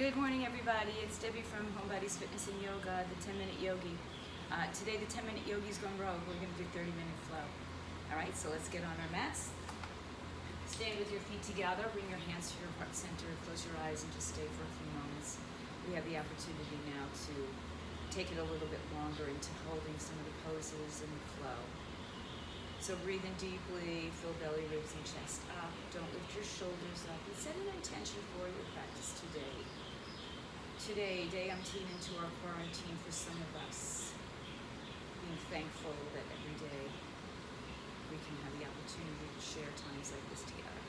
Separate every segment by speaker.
Speaker 1: Good morning, everybody. It's Debbie from Homebody's Fitness and Yoga, the 10-Minute Yogi. Today, the 10-Minute Yogi is going rogue. We're going to do 30-minute flow. All right, so let's get on our mats. Stand with your feet together. Bring your hands to your heart center. Close your eyes and just stay for a few moments. We have the opportunity now to take it a little bit longer into holding some of the poses and the flow. So breathe in deeply, fill belly, ribs, and chest up. Don't lift your shoulders up. And set an intention for your practice today. Today, day umpteen into our quarantine for some of us, being thankful that every day we can have the opportunity to share times like this together.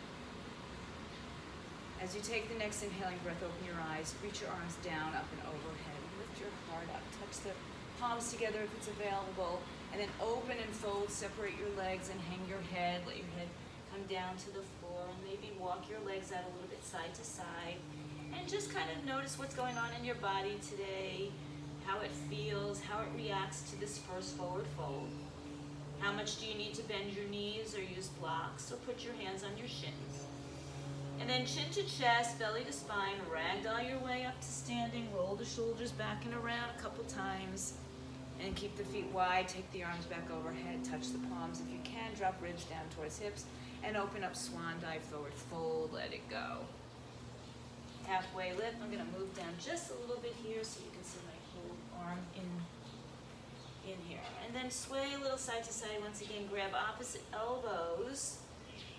Speaker 1: As you take the next inhaling breath, open your eyes, reach your arms down, up and overhead. Lift your heart up, touch the palms together if it's available, and then open and fold, separate your legs and hang your head. Let your head come down to the floor, and maybe walk your legs out a little bit side to side. And just kind of notice what's going on in your body today, how it feels, how it reacts to this first forward fold. How much do you need to bend your knees or use blocks, or put your hands on your shins. And then chin to chest, belly to spine, ragdoll your way up to standing, roll the shoulders back and around a couple times, and keep the feet wide, take the arms back overhead, touch the palms if you can, drop ribs down towards hips, and open up swan dive, forward fold, let it go. Halfway lift. I'm going to move down just a little bit here so you can see my whole arm in here. And then sway a little side to side. Once again, grab opposite elbows,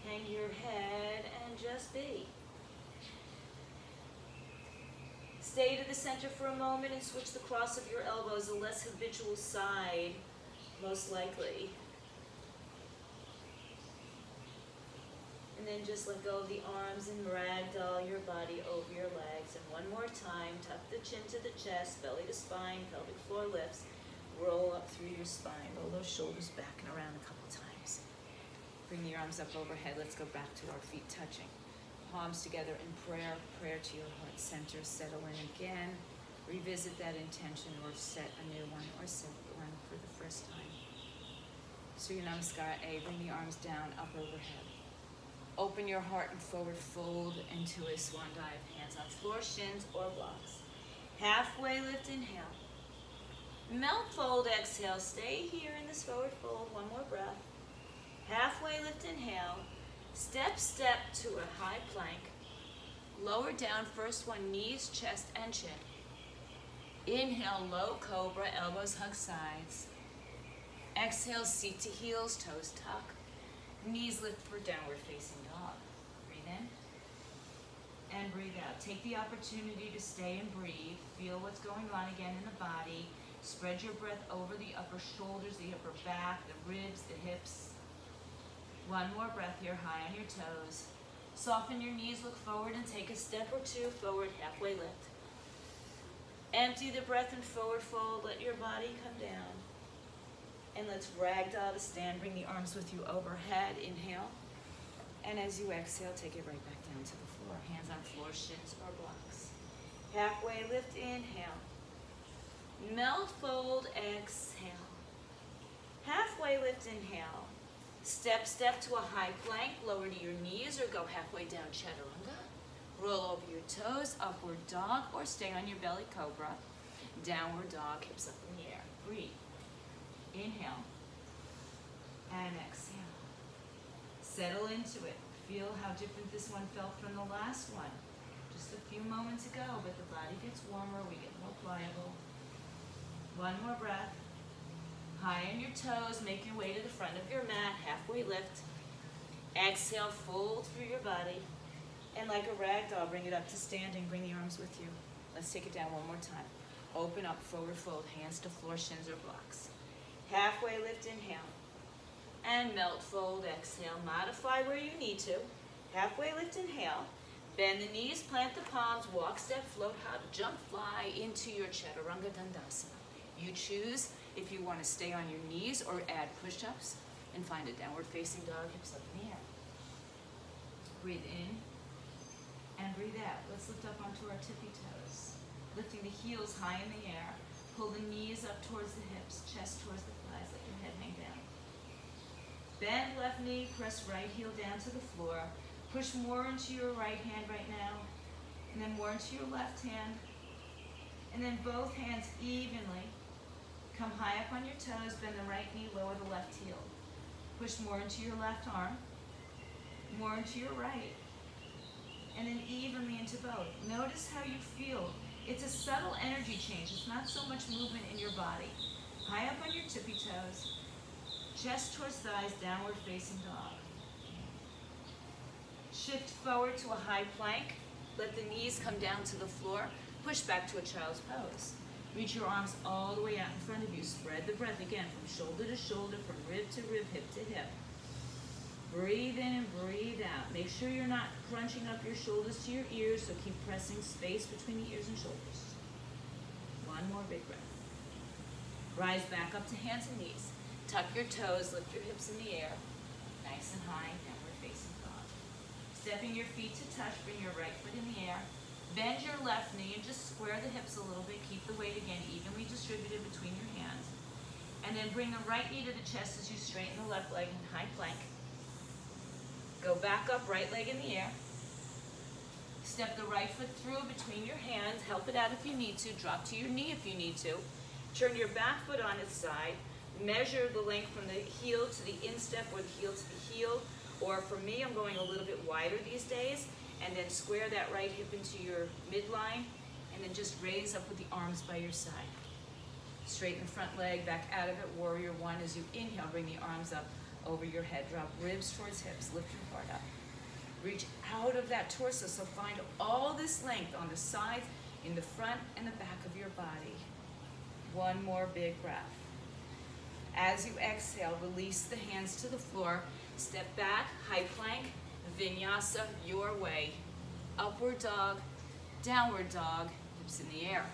Speaker 1: hang your head, and just be. Stay to the center for a moment and switch the cross of your elbows, a less habitual side, most likely. And then just let go of the arms and ragdoll your body over your legs. And one more time, tuck the chin to the chest, belly to spine, pelvic floor lifts. Roll up through your spine. Roll those shoulders back and around a couple times. Bring your arms up overhead. Let's go back to our feet touching. Palms together in prayer. Prayer to your heart center. Settle in again. Revisit that intention or set a new one or set one for the first time. Surya Namaskar A. Bring the arms down, up overhead. Open your heart and forward fold into a swan dive. Hands on floor, shins, or blocks. Halfway lift, inhale. Melt fold, exhale. Stay here in this forward fold. One more breath. Halfway lift, inhale. Step, step to a high plank. Lower down, first one, knees, chest, and chin. Inhale, low cobra, elbows hug sides. Exhale, seat to heels, toes tuck. Knees lift for downward facing dog. Breathe in and breathe out. Take the opportunity to stay and breathe. Feel what's going on again in the body. Spread your breath over the upper shoulders, the upper back, the ribs, the hips. One more breath here, high on your toes. Soften your knees, look forward, and take a step or two forward, halfway lift. Empty the breath and forward fold. Let your body come down. And let's ragdoll to stand. Bring the arms with you overhead. Inhale. And as you exhale, take it right back down to the floor. Hands on floor, shins, or blocks. Halfway lift, inhale. Melt fold, exhale. Halfway lift, inhale. Step, step to a high plank. Lower to your knees or go halfway down, chaturanga. Roll over your toes, upward dog, or stay on your belly, cobra. Downward dog, hips up in the air. Breathe. Inhale and exhale. Settle into it. Feel how different this one felt from the last one. Just a few moments ago, but the body gets warmer, we get more pliable. One more breath. High on your toes, make your way to the front of your mat, halfway lift. Exhale, fold through your body. And like a rag doll, bring it up to standing, bring the arms with you. Let's take it down one more time. Open up, forward fold, hands to floor, shins, or blocks. Halfway lift, inhale. And melt fold, exhale. Modify where you need to. Halfway lift, inhale. Bend the knees, plant the palms, walk, step, float, hop, jump, fly into your chaturanga dandasana. You choose if you want to stay on your knees or add push-ups and find a downward facing dog, hips up in the air. Breathe in and breathe out. Let's lift up onto our tippy toes. Lifting the heels high in the air. Pull the knees up towards the hips, chest towards the thighs, let your head hang down. Bend left knee, press right heel down to the floor. Push more into your right hand right now. And then more into your left hand. And then both hands evenly. Come high up on your toes, bend the right knee, lower the left heel. Push more into your left arm, more into your right, and then evenly into both. Notice how you feel. It's a subtle energy change. It's not so much movement in your body. High up on your tippy toes, chest towards thighs, downward facing dog. Shift forward to a high plank. Let the knees come down to the floor. Push back to a child's pose. Reach your arms all the way out in front of you. Spread the breath again from shoulder to shoulder, from rib to rib, hip to hip. Breathe in and breathe out. Make sure you're not crunching up your shoulders to your ears, so keep pressing space between the ears and shoulders. One more big breath. Rise back up to hands and knees. Tuck your toes, lift your hips in the air. Nice and high, downward facing dog. Stepping your feet to touch, bring your right foot in the air. Bend your left knee and just square the hips a little bit. Keep the weight again evenly distributed between your hands. And then bring the right knee to the chest as you straighten the left leg in high plank. Go back up, right leg in the air. Step the right foot through between your hands. Help it out if you need to. Drop to your knee if you need to. Turn your back foot on its side. Measure the length from the heel to the instep or the heel to the heel. Or for me, I'm going a little bit wider these days. And then square that right hip into your midline. And then just raise up with the arms by your side. Straighten the front leg, back out of it. Warrior one. As you inhale, bring the arms up over your head. Drop ribs towards hips. Lift your heart up. Reach out of that torso. So find all this length on the sides, in the front and the back of your body. One more big breath. As you exhale, release the hands to the floor. Step back, high plank, vinyasa your way. Upward dog, downward dog, hips in the air.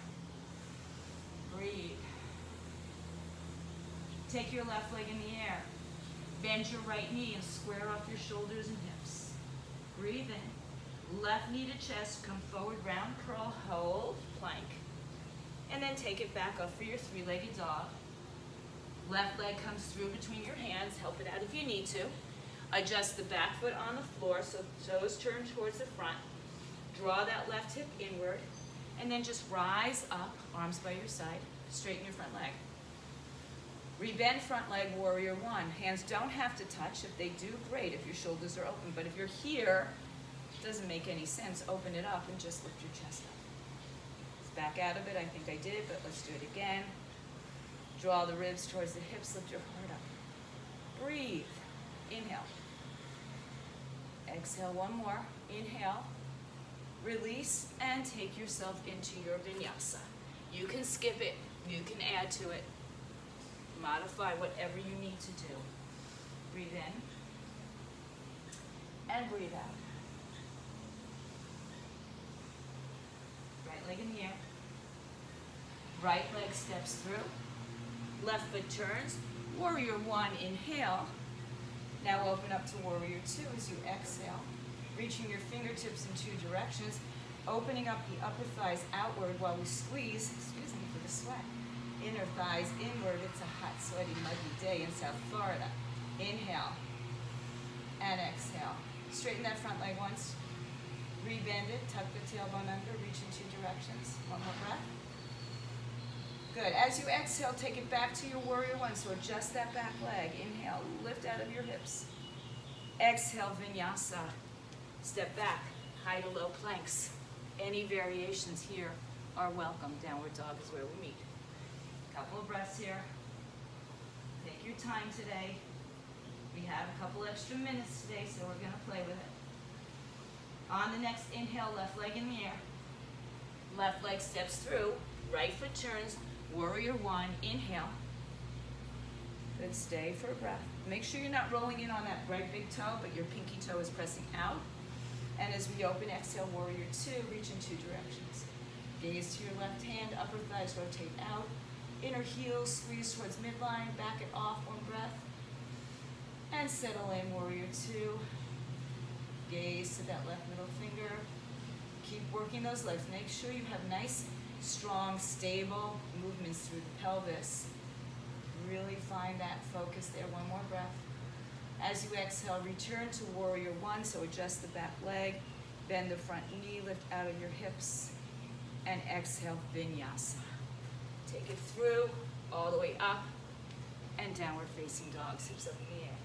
Speaker 1: Breathe. Take your left leg in the air. Bend your right knee and square off your shoulders and hips. Breathe in. Left knee to chest, come forward, round curl, hold, plank. And then take it back up for your three-legged dog. Left leg comes through between your hands. Help it out if you need to. Adjust the back foot on the floor so toes turn towards the front. Draw that left hip inward. And then just rise up, arms by your side. Straighten your front leg. Rebend front leg, warrior one. Hands don't have to touch. If they do, great, if your shoulders are open. But if you're here, it doesn't make any sense. Open it up and just lift your chest up. Let's back out of it. I think I did, but let's do it again. Draw the ribs towards the hips. Lift your heart up. Breathe. Inhale. Exhale one more. Inhale. Release and take yourself into your vinyasa. You can skip it. You can add to it. Modify whatever you need to do. Breathe in and breathe out. Right leg in the air. Right leg steps through. Left foot turns. Warrior one, inhale. Now open up to warrior two as you exhale. Reaching your fingertips in two directions. Opening up the upper thighs outward while we squeeze, excuse me for the sweat. Inner thighs inward. It's a hot, sweaty, muggy day in South Florida. Inhale and exhale. Straighten that front leg once. Rebend it. Tuck the tailbone under. Reach in two directions. One more breath. Good. As you exhale, take it back to your warrior one. So adjust that back leg. Inhale. Lift out of your hips. Exhale, vinyasa. Step back. High to low planks. Any variations here are welcome. Downward dog is where we meet. Couple of breaths here. Take your time today. We have a couple extra minutes today, so we're going to play with it. On the next inhale, left leg in the air. Left leg steps through. Right foot turns. Warrior one. Inhale. Good. Stay for a breath. Make sure you're not rolling in on that right big toe, but your pinky toe is pressing out. And as we open, exhale, warrior two. Reach in two directions. Gaze to your left hand. Upper thighs rotate out. Inner heel, squeeze towards midline, back it off, one breath. And settle in, warrior two. Gaze to that left middle finger. Keep working those legs. Make sure you have nice, strong, stable movements through the pelvis. Really find that focus there, one more breath. As you exhale, return to warrior one, so adjust the back leg.
Speaker 2: Bend the front knee, lift out of your hips, and exhale, vinyasa. Take it through, all the way up, and downward facing dog, hips up in the air.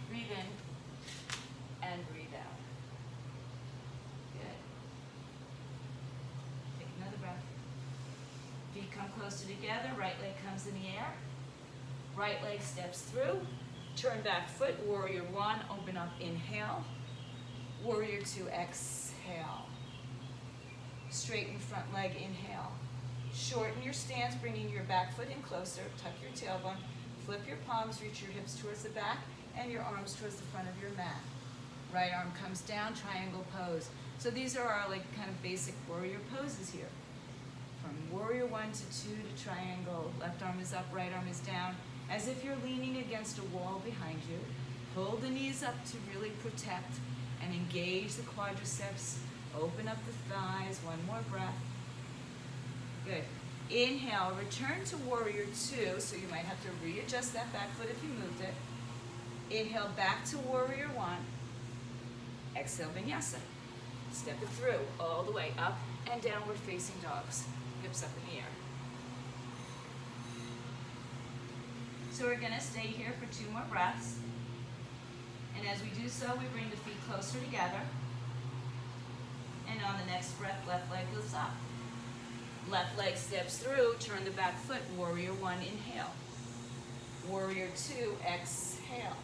Speaker 2: Breathe in, and breathe out. Good. Take another breath. Feet come closer together, right leg comes in the air. Right leg steps through, turn back foot, warrior one, open up, inhale. Warrior two, exhale. Straighten front leg, inhale. Shorten your stance, bringing your back foot in closer, tuck your tailbone, flip your palms, reach your hips towards the back, and your arms towards the front of your mat. Right arm comes down, triangle pose. So these are our like kind of basic warrior poses here. From warrior one to two to triangle, left arm is up, right arm is down, as if you're leaning against a wall behind you. Pull the knees up to really protect and engage the quadriceps. Open up the thighs, one more breath. Good. Inhale, return to warrior two, so you might have to readjust that back foot if you moved it. Inhale, back to warrior one. Exhale, vinyasa. Step it through, all the way up and downward facing dogs. Hips up in the air. So we're gonna stay here for 2 more breaths. And as we do so, we bring the feet closer together. And on the next breath, left leg lifts up. Left leg steps through, turn the back foot, warrior one, inhale. Warrior two, exhale.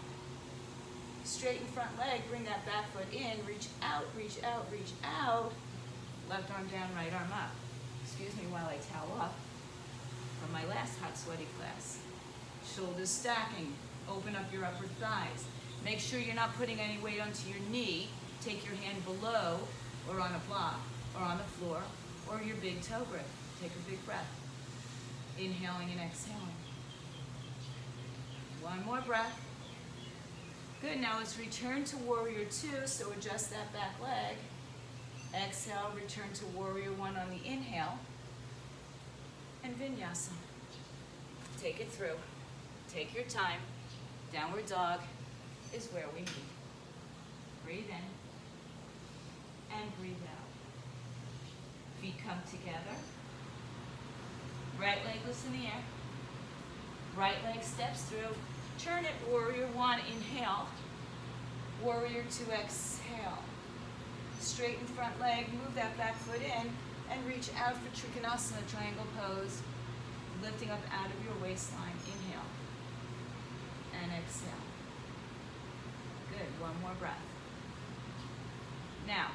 Speaker 2: Straighten front leg, bring that back foot in, reach out, reach out, reach out. Left arm down, right arm up. Excuse me while I towel up from my last hot sweaty class. Shoulders stacking, open up your upper thighs. Make sure you're not putting any weight onto your knee. Take your hand below or on a block or on the floor or your big toe grip. Take a big breath. Inhaling and exhaling. One more breath. Good, now let's return to warrior two, so adjust that back leg. Exhale, return to warrior one on the inhale. And vinyasa. Take it through. Take your time. Downward dog is where we meet. Breathe in and breathe out. Feet come together. Right leg lifts in the air. Right leg steps through. Turn it, warrior one, inhale. Warrior two, exhale. Straighten front leg, move that back foot in, and reach out for Trikonasana, triangle pose. Lifting up out of your waistline, inhale. And exhale. Good, one more breath. Now,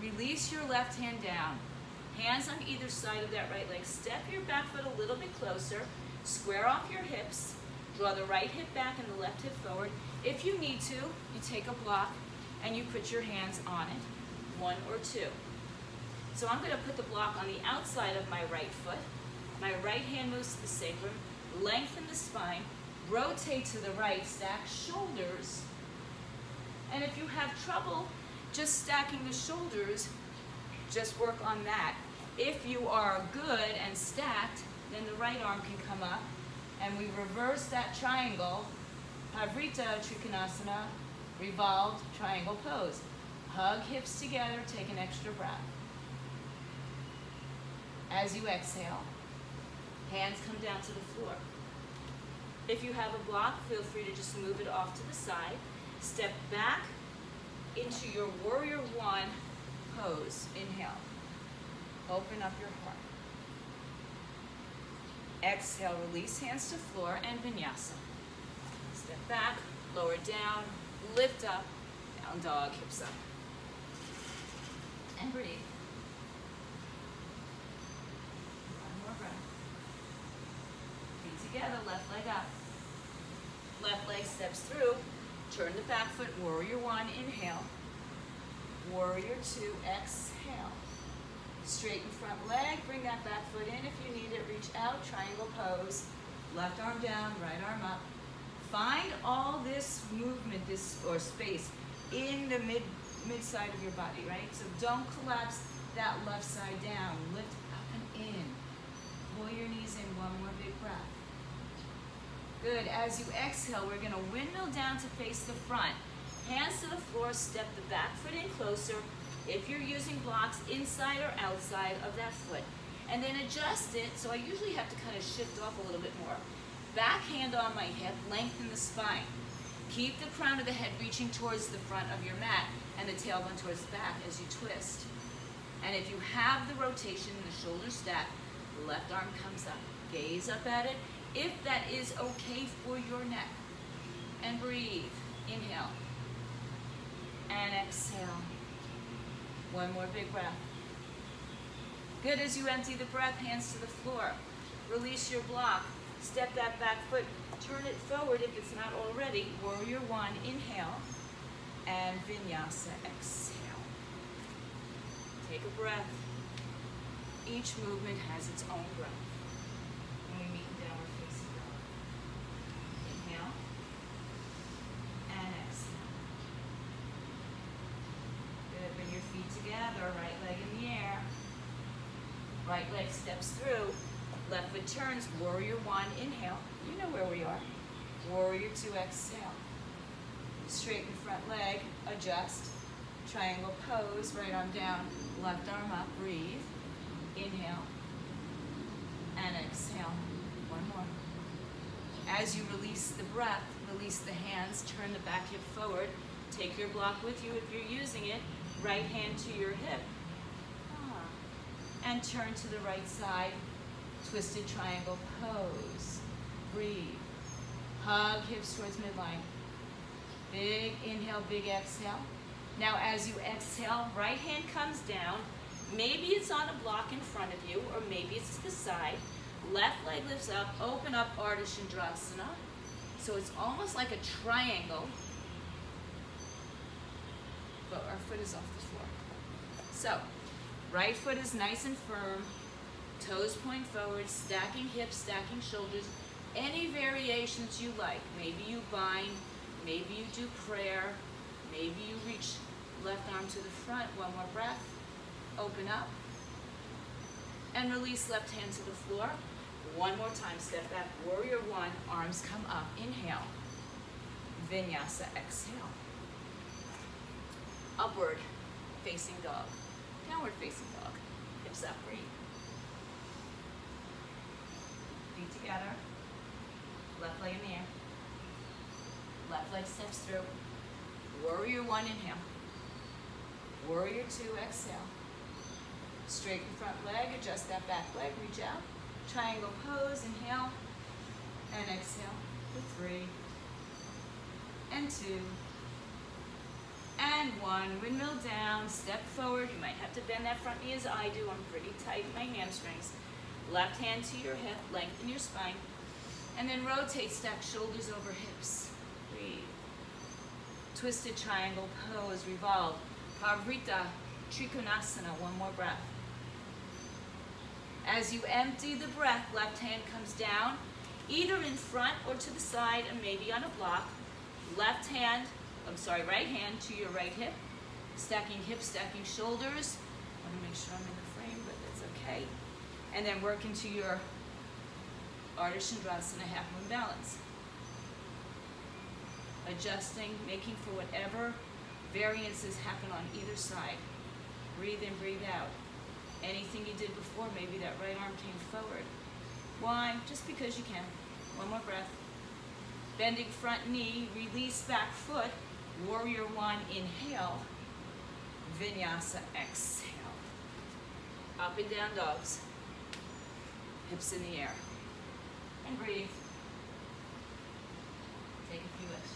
Speaker 2: release your left hand down. Hands on either side of that right leg. Step your back foot a little bit closer. Square off your hips. Draw the right hip back and the left hip forward. If you need to, you take a block and you put your hands on it. 1 or 2. So I'm going to put the block on the outside of my right foot. My right hand moves to the sacrum. Lengthen the spine. Rotate to the right. Stack shoulders. And if you have trouble just stacking the shoulders, just work on that. If you are good and stacked, then the right arm can come up and we reverse that triangle. Pavrita Trikonasana, revolved triangle pose. Hug hips together, take an extra breath. As you exhale, hands come down to the floor. If you have a block, feel free to just move it off to the side. Step back into your warrior one pose. Inhale. Open up your heart. Exhale, release hands to floor and vinyasa. Step back, lower down, lift up, down dog, hips up. And breathe. One more breath. Feet together, left leg up. Left leg steps through. Turn the back foot, warrior one, inhale. Warrior two, exhale. Straighten front leg, bring that back foot in if you need it. Reach out, triangle pose. Left arm down, right arm up. Find all this movement, or space in the mid side of your body, right? So don't collapse that left side down. Lift up and in. Pull your knees in, one more big breath. Good, as you exhale, we're gonna windmill down to face the front. Hands to the floor, step the back foot in closer, if you're using blocks inside or outside of that foot. And then adjust it, so I usually have to kind of shift off a little bit more. Back hand on my hip, lengthen the spine. Keep the crown of the head reaching towards the front of your mat and the tailbone towards the back as you twist. And if you have the rotation in the shoulder stack, the left arm comes up. Gaze up at it, if that is okay for your neck. And breathe. Inhale. And exhale. One more big breath. Good. As you empty the breath, hands to the floor. Release your block. Step that back foot. Turn it forward if it's not already. Warrior one, inhale. And vinyasa, exhale. Take a breath. Each movement has its own breath. And we meet in downward facing dog. Inhale. And exhale. Good. Bring your feet together. Right leg in the air. Right leg steps through. Left foot turns. Warrior one, inhale. You know where we are. Warrior two, exhale. Straighten front leg, adjust. Triangle pose, right arm down, left arm up, breathe. Inhale. And exhale. One more. As you release the breath, release the hands, turn the back hip forward. Take your block with you if you're using it. Right hand to your hip. And turn to the right side. Twisted triangle pose. Breathe. Hug hips towards midline. Big inhale, big exhale. Now as you exhale, right hand comes down. Maybe it's on a block in front of you, or maybe it's to the side. Left leg lifts up, open up Ardha Chandrasana. So it's almost like a triangle, but our foot is off the floor. So, right foot is nice and firm. Toes point forward, stacking hips, stacking shoulders. Any variations you like. Maybe you bind, maybe you do prayer, maybe you reach left arm to the front. One more breath. Open up. And release left hand to the floor. One more time. Step back. Warrior one. Arms come up. Inhale. Vinyasa. Exhale. Upward facing dog. Downward facing dog. Hips up. Breathe. Feet together. Left leg in the air. Left leg steps through. Warrior one, inhale. Warrior two, exhale. Straighten front leg, adjust that back leg, reach out. Triangle pose, inhale. And exhale for 3. And 2. And 1. Windmill down, step forward. You might have to bend that front knee as I do. I'm pretty tight in my hamstrings. Left hand to your hip, lengthen your spine. And then rotate, stack shoulders over hips. Breathe. Twisted triangle pose, revolve. Parivrtta Trikonasana, one more breath. As you empty the breath, left hand comes down, either in front or to the side and maybe on a block. Right hand to your right hip. Stacking hips, stacking shoulders. I want to make sure I'm in the frame, but that's okay. And then work into your Ardha Chandrasana, half moon balance. Adjusting, making for whatever variances happen on either side. Breathe in, breathe out. Anything you did before, maybe that right arm came forward. Why? Just because you can. One more breath. Bending front knee, release back foot. Warrior one, inhale. Vinyasa, exhale. Up and down dogs. Hips in the air. And breathe. Take a few extras.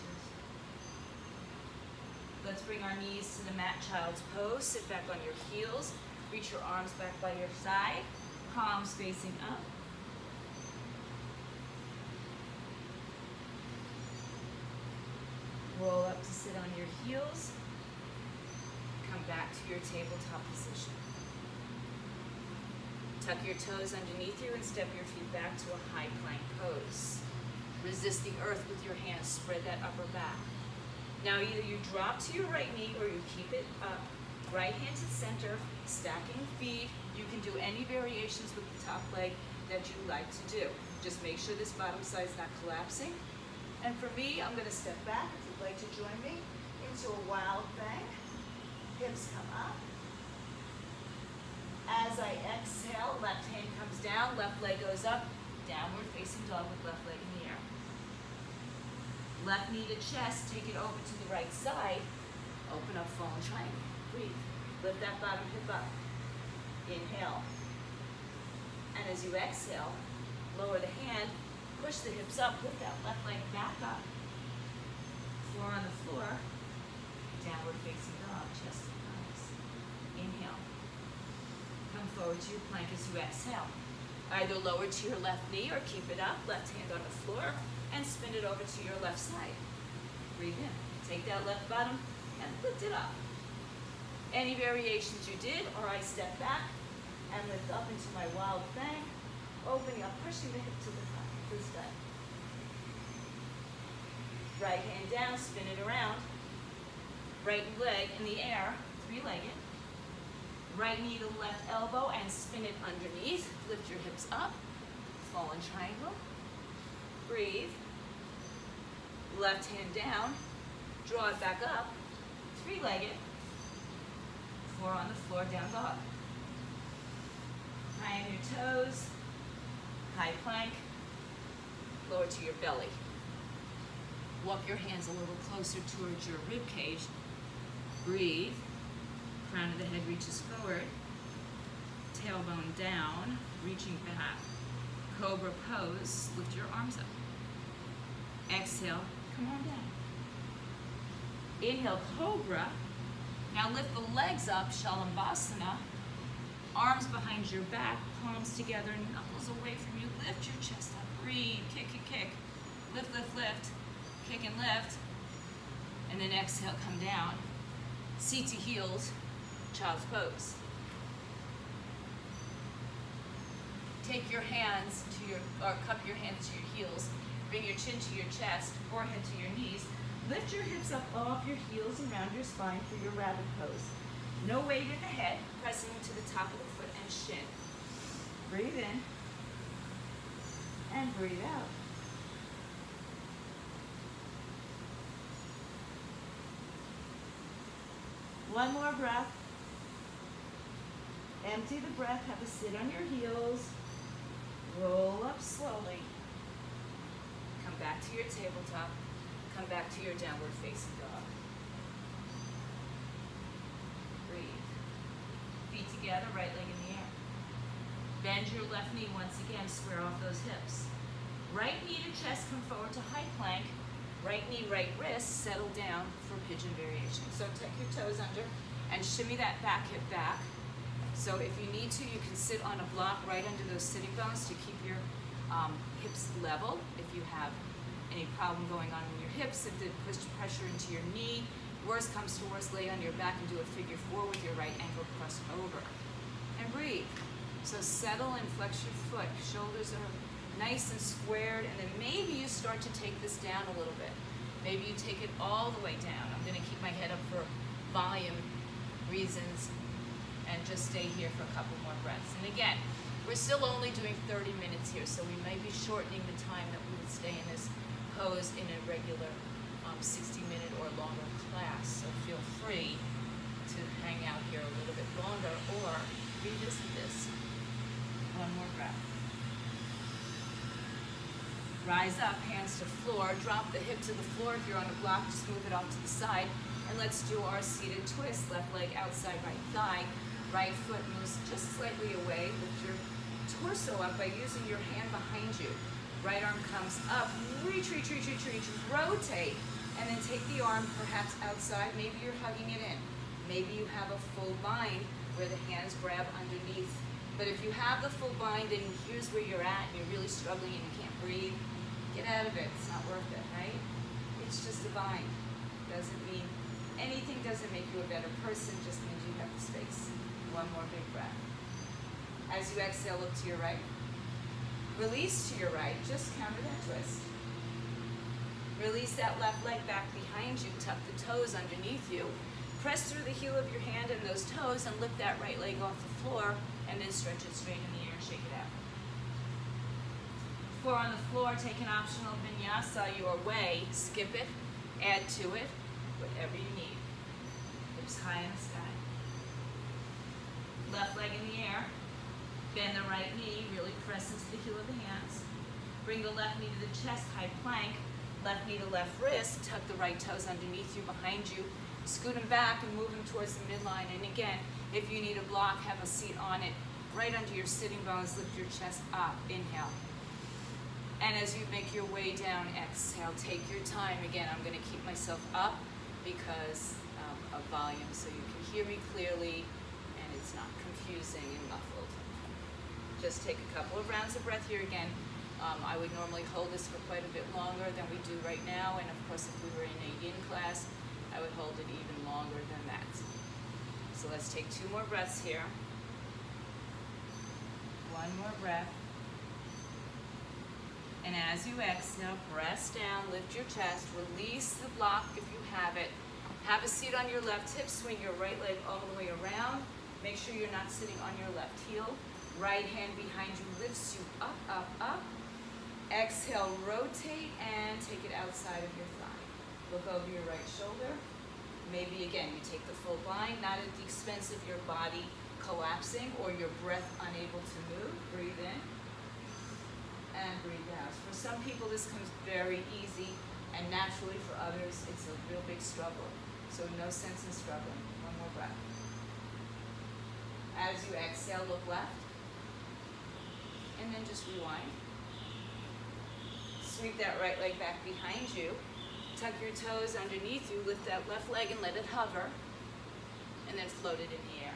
Speaker 2: Let's bring our knees to the mat, child's pose. Sit back on your heels. Reach your arms back by your side. Palms facing up. Roll up to sit on your heels. Come back to your tabletop position. Tuck your toes underneath you and step your feet back to a high plank pose. Resist the earth with your hands. Spread that upper back. Now either you drop to your right knee or you keep it up. Right hand to center, stacking feet. You can do any variations with the top leg that you like to do. Just make sure this bottom side's not collapsing. And for me, I'm going to step back, if you'd like to join me, into a wild bang. Hips come up. right, exhale, left hand comes down, left leg goes up, downward facing dog with left leg in the air. Left knee to chest, take it over to the right side, open up fallen triangle, breathe. Lift that bottom hip up, inhale. And as you exhale, lower the hand, push the hips up, lift that left leg back up. Floor on the floor, downward facing dog, chest and thighs. Inhale. Come forward to your plank as you exhale. Either lower to your left knee or keep it up, left hand on the floor, and spin it over to your left side. Breathe in. Take that left bottom and lift it up. Any variations you did, or I step back and lift up into my wild thing, opening up, pushing the hip to the top, to the side. Right hand down, spin it around. Right leg in the air, three-legged. Right knee to left elbow and spin it underneath. Lift your hips up, fallen triangle. Breathe. Left hand down, draw it back up, three-legged. Four on the floor, down dog. High on your toes, high plank, lower to your belly. Walk your hands a little closer towards your rib cage. Breathe. Crown of the head reaches forward. Tailbone down, reaching back. Cobra pose, lift your arms up. Exhale, come on down. Inhale, cobra. Now lift the legs up, Shalabhasana. Arms behind your back, palms together, knuckles away from you. Lift your chest up, breathe, kick, kick, kick. Lift, lift, lift, kick and lift. And then exhale, come down. Seat to heels, child's pose. Take your hands to your, or cup your hands to your heels. Bring your chin to your chest, forehead to your knees. Lift your hips up off your heels around your spine for your rabbit pose. No weight in the head, pressing to the top of the foot and shin. Breathe in and breathe out. One more breath. Empty the breath, have a sit on your heels. Roll up slowly. Come back to your tabletop. Come back to your downward facing dog. Breathe. Feet together, right leg in the air. Bend your left knee once again, square off those hips. Right knee to chest, come forward to high plank. Right knee, right wrist, settle down for pigeon variation. So tuck your toes under and shimmy that back hip back. So if you need to, you can sit on a block right under those sitting bones to keep your hips level. If you have any problem going on in your hips, if it puts pressure into your knee, worst comes to worst, lay on your back and do a figure four with your right ankle crossed over. And breathe. So settle and flex your foot. Shoulders are nice and squared, and then maybe you start to take this down a little bit. Maybe you take it all the way down. I'm going to keep my head up for volume reasons and just stay here for a couple more breaths. And again, we're still only doing 30 minutes here, so we may be shortening the time that we would stay in this pose in a regular 60-minute or longer class. So feel free to hang out here a little bit longer or revisit this. One more breath. Rise up, hands to floor. Drop the hip to the floor. If you're on a block, just move it off to the side. And let's do our seated twist. Left leg outside right thigh. Right foot moves just slightly away. Lift your torso up by using your hand behind you. Right arm comes up. Reach, reach, reach, reach, reach. Rotate. And then take the arm perhaps outside. Maybe you're hugging it in. Maybe you have a full bind where the hands grab underneath. But if you have the full bind and here's where you're at and you're really struggling and you can't breathe, get out of it. It's not worth it, right? It's just a bind. Doesn't mean anything, doesn't make you a better person, just means you have the space. One more big breath. As you exhale, look to your right. Release to your right, just counter that twist. Release that left leg back behind you, tuck the toes underneath you. Press through the heel of your hand and those toes and lift that right leg off the floor and then stretch it straight in the air and shake it out. Four on the floor, take an optional vinyasa your way, skip it, add to it, whatever you need. Hips high in the sky. Left leg in the air, Bend the right knee, really press into the heel of the hands. Bring the left knee to the chest, high plank. Left knee to left wrist, tuck the right toes underneath you, behind you. Scoot them back and move them towards the midline. And again, if you need a block, have a seat on it. Right under your sitting bones, lift your chest up. Inhale. And as you make your way down, exhale. Take your time. Again, I'm going to keep myself up because of volume so you can hear me clearly and it's not confusing and muffled. Just take a couple of rounds of breath here again. I would normally hold this for quite a bit longer than we do right now, and of course if we were in a yin class, I would hold it even longer than that. So let's take 2 more breaths here. 1 more breath. And as you exhale, press down, lift your chest, release the block if you have it. Have a seat on your left hip, swing your right leg all the way around. Make sure you're not sitting on your left heel. Right hand behind you lifts you up, up, up. Exhale, rotate and take it outside of your thigh. Look over your right shoulder. Maybe again, you take the full bind, not at the expense of your body collapsing or your breath unable to move. Breathe in and breathe out. For some people, this comes very easy, and naturally for others, it's a real big struggle. So no sense in struggling. 1 more breath. As you exhale, look left, and then just rewind. Sweep that right leg back behind you. Tuck your toes underneath you. Lift that left leg and let it hover. And then float it in the air.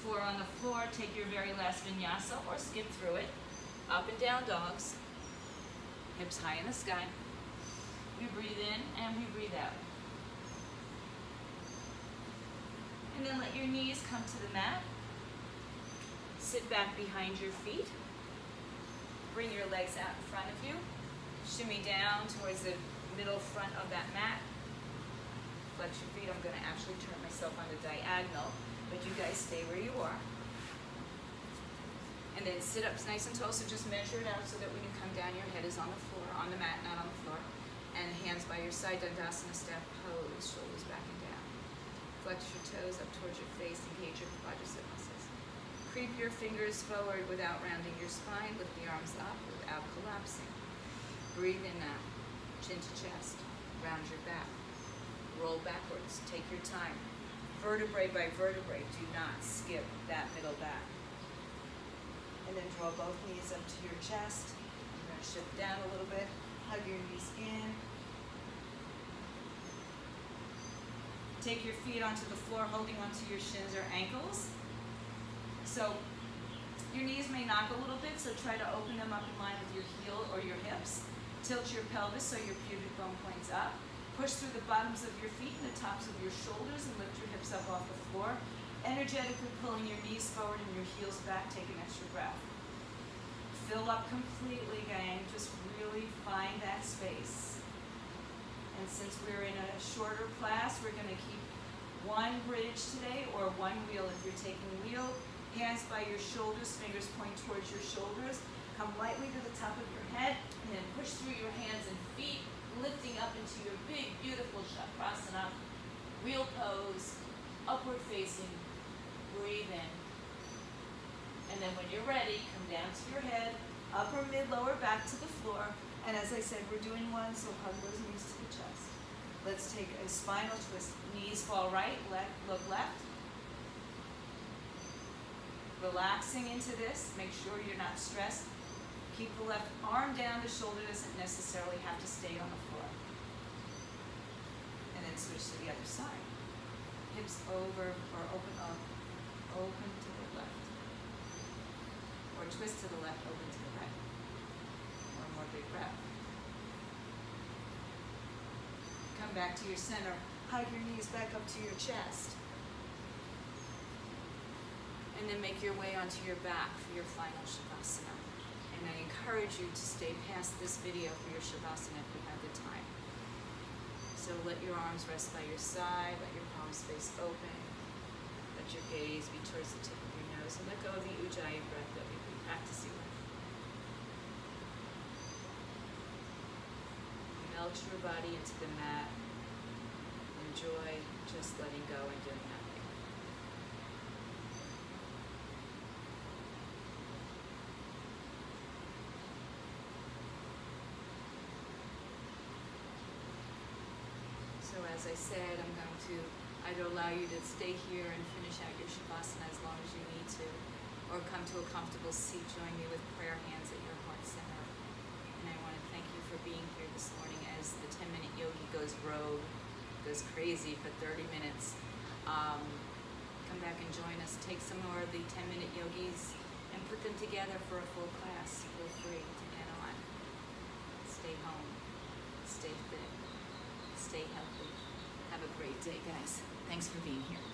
Speaker 2: 4 on the floor. Take your very last vinyasa or skip through it. Up and down dogs. Hips high in the sky. We breathe in and we breathe out. And then let your knees come to the mat. Sit back behind your feet. Bring your legs out in front of you. Shimmy down towards the middle front of that mat. Flex your feet. I'm going to actually turn myself on the diagonal, but you guys stay where you are. And then sit up nice and tall, so just measure it out so that when you come down, your head is on the floor, on the mat, not on the floor. And hands by your side, Dandasana staff pose, shoulders back and down. Flex your toes up towards your face, engage your quadricep muscles. Creep your fingers forward without rounding your spine. Lift the arms up without collapsing. Breathe in now. Chin to chest. Round your back. Roll backwards. Take your time. Vertebrae by vertebrae. Do not skip that middle back. And then draw both knees up to your chest. You're going to shift down a little bit. Hug your knees in. Take your feet onto the floor, holding onto your shins or ankles. So your knees may knock a little bit, so try to open them up in line with your heel or your hips. Tilt your pelvis so your pubic bone points up. Push through the bottoms of your feet and the tops of your shoulders and lift your hips up off the floor. Energetically pulling your knees forward and your heels back. Take an extra breath. Fill up completely, gang. Just really find that space. And since we're in a shorter class, we're going to keep 1 bridge today, or 1 wheel if you're taking wheel. Hands by your shoulders, fingers point towards your shoulders. Come lightly to the top of your head, and then push through your hands and feet, lifting up into your big, beautiful Shavasana. Wheel pose, upward facing. Breathe in. And then when you're ready, come down to your head, upper, mid, lower, back to the floor. And as I said, we're doing 1, so hug those knees to the chest. Let's take a spinal twist. Knees fall right, look left. Relaxing into this. Make sure you're not stressed. Keep the left arm down. The shoulder doesn't necessarily have to stay on the floor. And then switch to the other side. Hips over or open up. Open to the left. Or twist to the left, open to the right. 1 more big breath. Come back to your center. Hug your knees back up to your chest. And then make your way onto your back for your final Shavasana. And I encourage you to stay past this video for your Shavasana if you have the time. So let your arms rest by your side, let your palms face open, let your gaze be towards the tip of your nose, and let go of the Ujjayi breath that we've been practicing with. Melt your body into the mat. Enjoy just letting go and doing nothing. as I said, I'm going to either allow you to stay here and finish out your Shavasana as long as you need to, or come to a comfortable seat, join me with prayer hands at your heart center. And I want to thank you for being here this morning as the 10-minute yogi goes rogue, goes crazy for 30 minutes. Come back and join us. Take some more of the 10-minute yogis and put them together for a full class. Feel free to add on. Stay home. Stay fit. Stay healthy. Have a great day, guys. Thanks for being here.